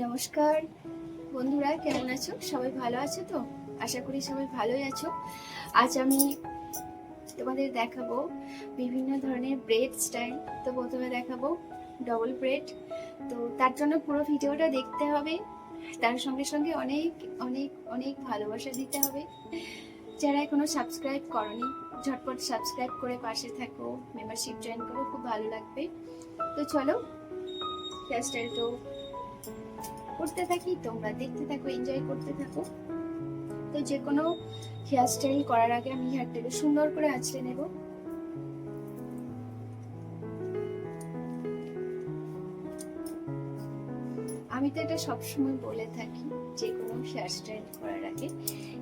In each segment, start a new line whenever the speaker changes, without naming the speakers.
নমস্কার বন্ধুরা, কেমন আছো? সবাই ভালো আছো তো? আশা করি সবাই ভালোই আছো। আজ আমি তোমাদের দেখাবো বিভিন্ন ধরনের ব্রেড স্টাইল। তো প্রথমে দেখাবো ডবল ব্রেড। তো তার জন্য পুরো ভিডিওটা দেখতে হবে, তার সঙ্গে সঙ্গে অনেক অনেক অনেক ভালোবাসা দিতে হবে। যারা এখনো সাবস্ক্রাইব করনি, ঝটপট সাবস্ক্রাইব করে পাশে থাকো, মেম্বারশিপ জয়েন করো, খুব ভালো লাগবে। তো চলো হেয়ার স্টাইলটা করতে থাকি, তোমরা দেখতে থাকো, এনজয় করতে থাকো। তো যে কোনো হেয়ার স্টাইল করার আগে আমি হেয়ারটাকে সুন্দর করে আঁচড়ে নেব। আমি তো এটা সবসময় বলে থাকি, যে কোনো হেয়ার স্টাইল করার আগে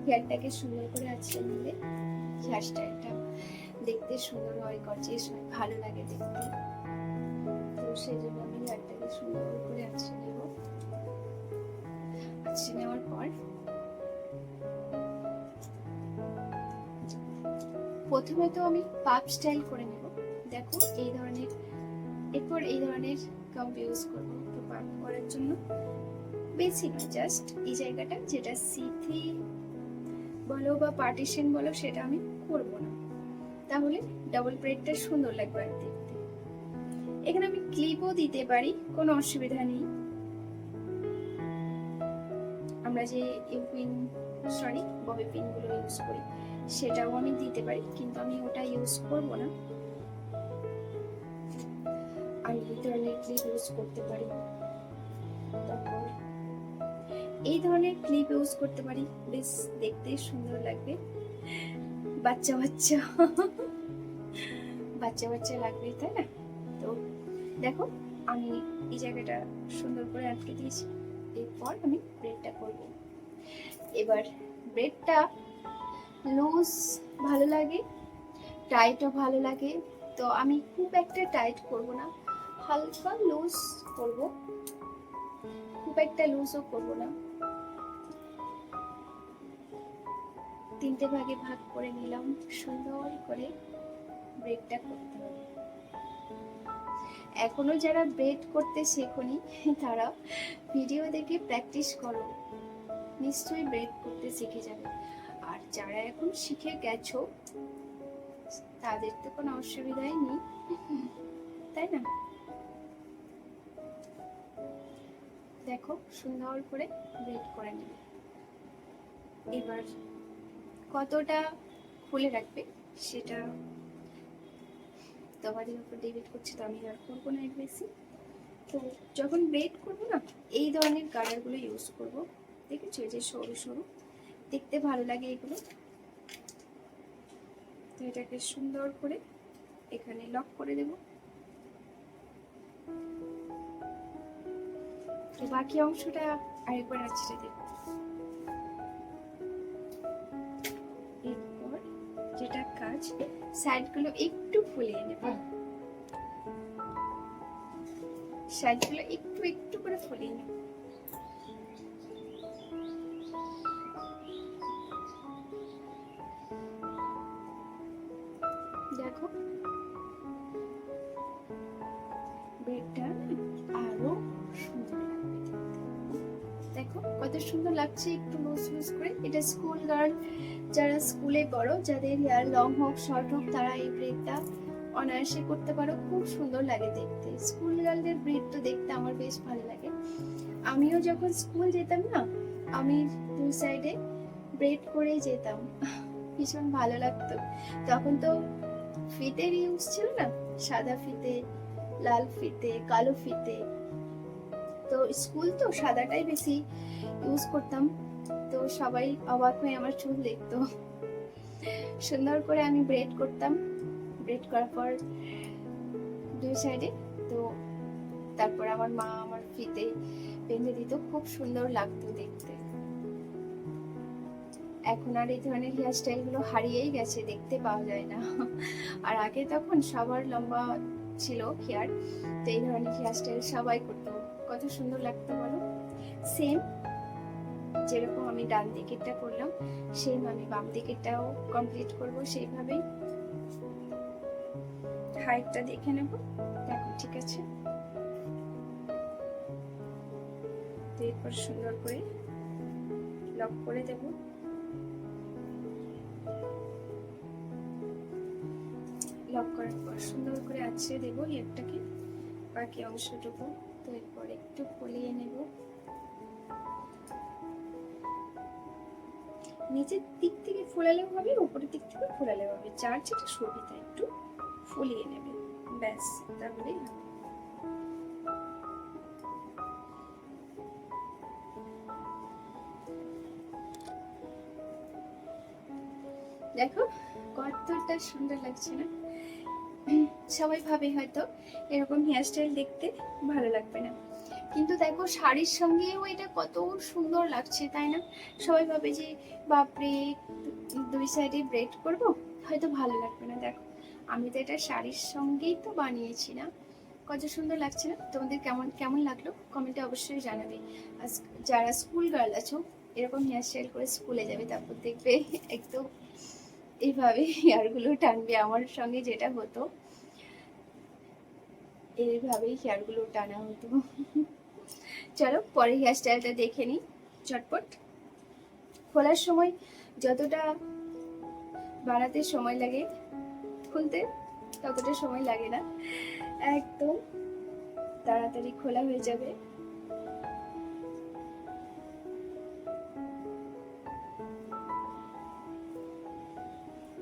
হেয়ারটাকে সুন্দর করে আঁচড়ে নিলে হেয়ার স্টাইলটা দেখতে সুন্দর হয়, গর্জিয়াস হয়, ভালো লাগে দেখতে। তো সেই জন্য আমি হেয়ারটাকে সুন্দর করে আঁচড়ে নেব। আঁচড়ে নেওয়ার পর প্রথমে তো আমি পাপ স্টাইল করে নেব। দেখো এই ধরনের, এরপর এই ধরনের কাম্প ইউজ করবো। তো পাপ করার জন্য বেসিক জাস্ট এই জায়গাটা, যেটা সিথি বলো বা পার্টিশন বলো, সেটা আমি করব না, তাহলে ডাবল ব্রেডটা সুন্দর লাগবে আর দেখতে। এখানে আমি ক্লিপও দিতে পারি, কোনো অসুবিধা নেই। আমরা যে ইউপিন ববি পিন গুলো ইউজ করি, সেটাও আমি দিতে পারি, কিন্তু আমি ওটা ইউজ করব না। আমি এই ধরনের ক্লিপ ইউজ করতে পারি, তারপর এই ধরনের ক্লিপ ইউজ করতে পারি, বেশ দেখতে সুন্দর লাগবে। বাচ্চা বাচ্চা বাচ্চা বাচ্চা লাগবে, তাই না? তো দেখো আমি এই জায়গাটা সুন্দর করে আটকে দিয়েছি। এরপর আমি ব্রেডটা করব। এবার ব্রেডটা লুজ ভালো লাগে, টাইটও ভালো লাগে। তো আমি খুব একটা টাইট করব না, হালকা লুজ করব, খুব একটা লুজও করব না। তিনটে ভাগে ভাগ করে নিলাম। সুন্দর করে ব্রেডটা করতে হবে। এখনো যারা ব্রেড করতে শেখনি, তারা ভিডিও দেখে প্র্যাকটিস করো, নিশ্চয়ই ব্রেড করতে শিখে যাবে। আর যারা এখন শিখে গেছো, তাদের তো কোনো অসুবিধাই নেই, তাই না? দেখো সুন্দর করে ব্রেড করে নেবে। এবার কতটা খুলে রাখবে সেটা তোমাদের উপর ডিপেন্ড করছে। তো আমি আর করবো না এর বেশি। তো যখন ব্রেড করবো না, এই ধরনের গার্ডারগুলো ইউজ করব। দেখেছো, যে সরু সরু, দেখতে ভালো লাগে এগুলো। তো এটাকে সুন্দর করে এখানে লক করে দেব। তো বাকি অংশটা আরেকবার আঁচড়ে দেব। এরপর যেটা কাজ, সাইডগুলো একটু ফুলিয়ে নেব, সাইডগুলো একটু একটু করে ফুলিয়ে নেব। দেখো ব্রেডটা আরো সুন্দর লাগবে দেখতে। দেখো কত সুন্দর লাগছে, একটু লুজ লুজ করে। এটা স্কুল গার্ল, যারা স্কুলে পড়ো, যাদের হেয়ার লং হোক শর্ট হোক, তারা এই ব্রেডটা অনায়াসে করতে পারো। খুব সুন্দর লাগে দেখতে। স্কুল গার্লদের ব্রেড তো দেখতে আমার বেশ ভালো লাগে। আমিও যখন স্কুল যেতাম না, আমি দুই সাইডে ব্রেড করে যেতাম, ভীষণ ভালো লাগতো। তখন তো ফিতের ইউজ ছিল না, সাদা ফিতে, লাল ফিতে, কালো ফিতে। তো স্কুল তো সাদাটাই বেশি ইউজ করতাম। তো সবাই অবাক হয়ে আমার চুল দেখতো। সুন্দর করে আমি ব্রেড করতাম, ব্রেড করার পর দুই সাইডে। তো তারপর আমার মা আমার ফিতে বেঁধে দিত, খুব সুন্দর লাগতো দেখতে। এখন আর এই ধরনের হেয়ার স্টাইল গুলো হারিয়েই গেছে, দেখতে পাওয়া যায় না। আর আগে তখন সবার লম্বা ছিল হেয়ার, তো এই ধরনের হেয়ার স্টাইল সবাই করতো, কত সুন্দর লাগতো বলো। সেম যেরকম আমি ডান দিকেরটা করলাম, সেম আমি বাম দিকেরটাও কমপ্লিট করব সেইভাবেই। হাইটটা দেখে নেব। দেখো ঠিক আছে। তো এরপর সুন্দর করে লক করে দেব। লক করার পর সুন্দর করে আঁচড়ে দেবো হেয়ারটাকে, বাকি অংশটুকু। তো এরপর একটু ফলিয়ে নেব, নিচের দিক থেকে ফোলালেও হবে, উপরের দিক থেকে ফোলালেও হবে, যার যেটা সুবিধা একটু ফলিয়ে নেবে, ব্যাস তাহলেই হবে। দেখো কতটা সুন্দর লাগছে না? সবাই ভাবে হয়তো এরকম হেয়ারস্টাইল দেখতে ভালো লাগবে না, কিন্তু দেখো শাড়ির সঙ্গেও এটা কত সুন্দর লাগছে, তাই না? সবাই ভাবে যে বাপরে দুই সাইডে ব্রেড করব, হয়তো ভালো লাগবে না। দেখো আমি তো এটা শাড়ির সঙ্গেই তো বানিয়েছি না, কত সুন্দর লাগছে না? তোমাদের কেমন কেমন লাগলো কমেন্টে অবশ্যই জানাবে। আর যারা স্কুল গার্ল আছো, এরকম হেয়ারস্টাইল করে স্কুলে যাবে, তারপর দেখবে একদম এইভাবে হেয়ারগুলো টানবে। আমার সঙ্গে যেটা হতো, এইভাবেই হেয়ারগুলো টানা হতো। চলো পরে হেয়ারস্টাইলটা দেখে নিই চটপট। খোলার সময় যতটা বানাতে সময় লাগে, খুলতে ততটা সময় লাগে না, একদম তাড়াতাড়ি খোলা হয়ে যাবে।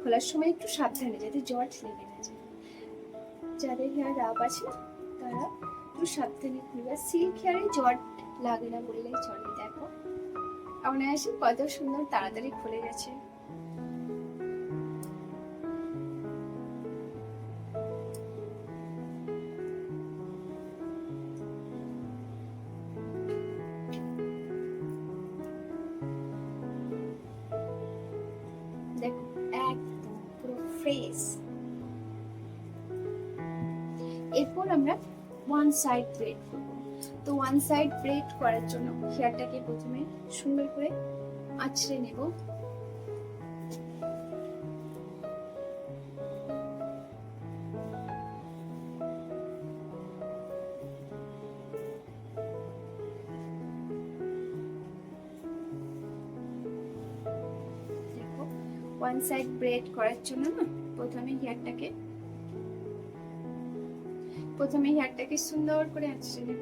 খোলার সময় একটু সাবধানে, যাতে জট লেগে না যায়। যাদের হেয়ার রাফ আছে তারা একটু সাবধানে খুলবে, সিল্ক হেয়ারে জট লাগে না বললেই চলে। দেখো অনায়াসে কত সুন্দর তাড়াতাড়ি খুলে গেছে। দেখো একদম পুরো ফ্রেশ। এরপর আমরা ওয়ান সাইড ব্রেড করব। তো ওয়ান সাইড ব্রেড করার জন্য হেয়ারটাকে প্রথমে সুন্দর করে আঁচড়ে নেব। দেখো ওয়ান সাইড ব্রেড করার জন্য না প্রথমে হেয়ারটাকে সুন্দর করে আঁচড়ে নেব।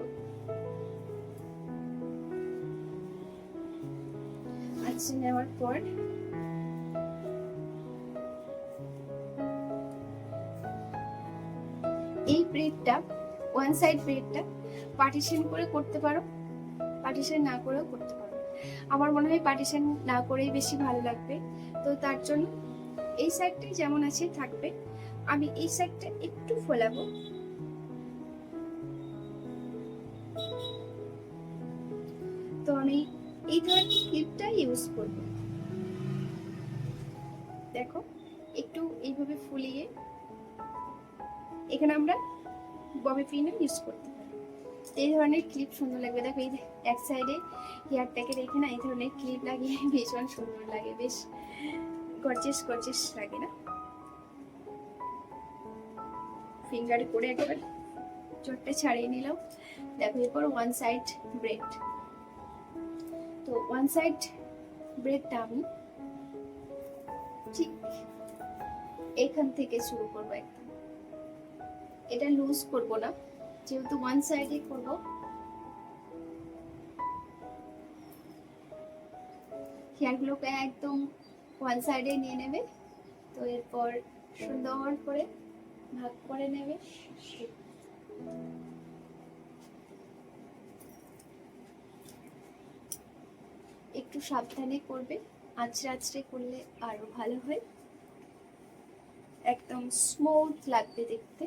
আঁচড়ে নেওয়ার পর এই ব্রেডটা, ওয়ান সাইড ব্রেডটা পার্টিশন করে করতে পারো, পার্টিশন না করেও করতে পারো। আমার মনে হয় পার্টিশন না করেই বেশি ভালো লাগবে। তো তার জন্য এই সাইডটাই যেমন আছে থাকবে, আমি এই সাইডটা একটু ফোলাবো। তো আমি এই ধরনের ক্লিপটা ইউজ করব। দেখো একটু এইভাবে ফুলিয়ে এখানে আমরা ববি পিনও ইউজ করতে পারি। এই ধরনের ক্লিপ সুন্দর লাগবে। দেখো এই এক সাইডে হেয়ারটাকে রেখে না এই ধরনের ক্লিপ লাগিয়ে ভীষণ সুন্দর লাগে, বেশ গর্জিয়াস গর্জিয়াস লাগে না? ফিঙ্গার করে একবার চটটা ছাড়িয়ে নিলাম। দেখো এরপর ওয়ান সাইড ব্রেড। তো ওয়ান সাইড ব্রেডটা আমি ঠিক এখান থেকে শুরু করবো, একদম এটা লুজ করব না, যেহেতু ওয়ান সাইডে করব। হেয়ারগুলোকে একদম ওয়ান সাইডে নিয়ে নেবে। তো এরপর সুন্দর করে ভাগ করে নেবে। একটু সাবধানে করবে, আঁচড়ে আঁচড়ে করলে আরো ভালো হয়, একদম স্মুথ লাগবে দেখতে।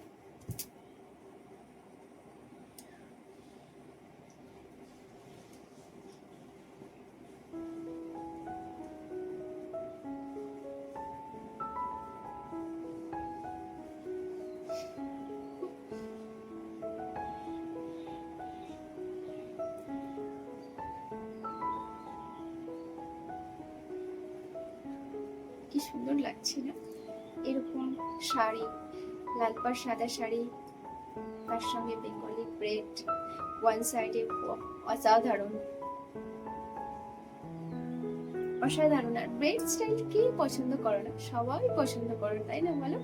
কি সুন্দর লাগছে না? এরকম শাড়ি, লাল পাড় সাদা শাড়ি, তার সঙ্গে বেঙ্গলি ব্রেড, ওয়ান সাইডে অসাধারণ অসাধারণ। আর ব্রেড স্টাইল কি পছন্দ করো না? সবাই পছন্দ করো, তাই না বলো?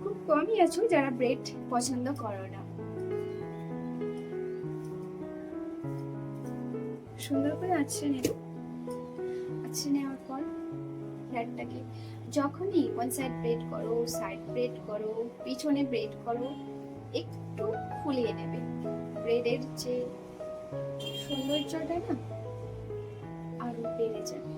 খুব কমই আছো যারা ব্রেড পছন্দ করো না। সুন্দর করে আঁচড়ে নেব। আঁচড়ে নেওয়ার পর ব্রেডটাকে যখনই ওয়ান সাইড ব্রেড করো, সাইড ব্রেড করো, পিছনে ব্রেড করো, একটু ফুলিয়ে নেবে। ব্রেডের যে সৌন্দর্যটা না আরো বেড়ে যাবে।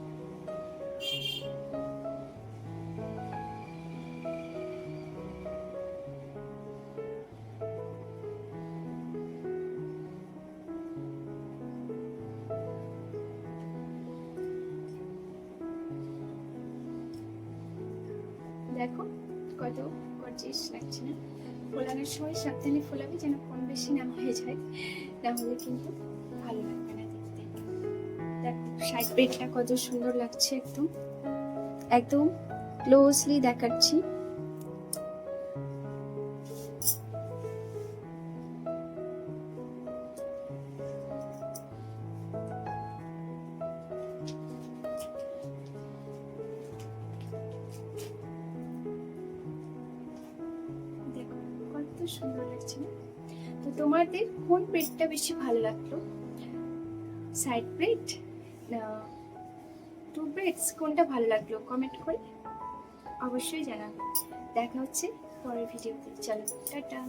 দেখো কত গর্জিয়াস লাগছে না? ফোলানোর সময় সাবধানে ফোলাবে যেন কম বেশি না হয়ে যায়, না হলে কিন্তু ভালো লাগবে না দেখতে। দেখো সাইড ব্রেডটা কত সুন্দর লাগছে, একদম একদম ক্লোজলি দেখাচ্ছি। দেখো কত সুন্দর লাগছে না? তো তোমাদের কোন ব্রেডটা বেশি ভালো লাগলো? সাইড ব্রেড না টু ব্রেডস, কোনটা ভালো লাগলো কমেন্ট করে অবশ্যই জানাবে। দেখা হচ্ছে পরের ভিডিওতে। চলো টাটা।